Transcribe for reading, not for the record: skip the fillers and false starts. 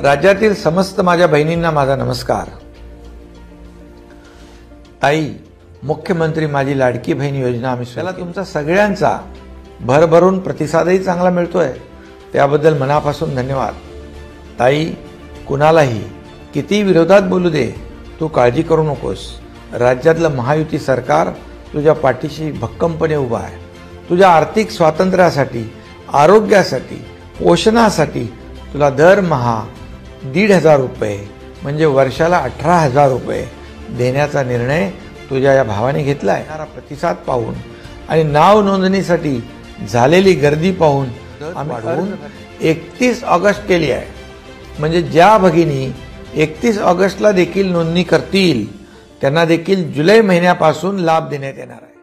राज्यातील समस्त माझ्या बहिणींना माझा नमस्कार। ताई, मुख्यमंत्री माझी लाडकी बहीण योजना आम्ही त्याला तुमचा सगळ्यांचा भरभरून प्रतिसादही चांगला मिळतोय, त्याबद्दल मनापासून धन्यवाद। ताई, कुणालाही किती विरोधात बोलू दे, तू काळजी करू नकोस। राज्यातलं महायुती सरकार तुझ्या पाठीशी भक्कमपणे उभा आहे। तुझ्या आर्थिक स्वातंत्र्यासाठी, आरोग्यासाठी, पोषणासाठी तुला दरमहा 1,500 रुपये म्हणजे वर्षाला 18,000 रुपये देण्याचा निर्णय तुझ्या या भावाने घेतलाय। प्रतिसाद पाहून आणि नाव नोंदणीसाठी झालेली गर्दी पाहून आम्ही वाढवून 31 ऑगस्ट केली आहे। म्हणजे ज्या भगिनी 31 ऑगस्टला देखील नोंदणी करतील त्यांना देखील जुलै महिन्यापासून लाभ देण्यात येणार आहे।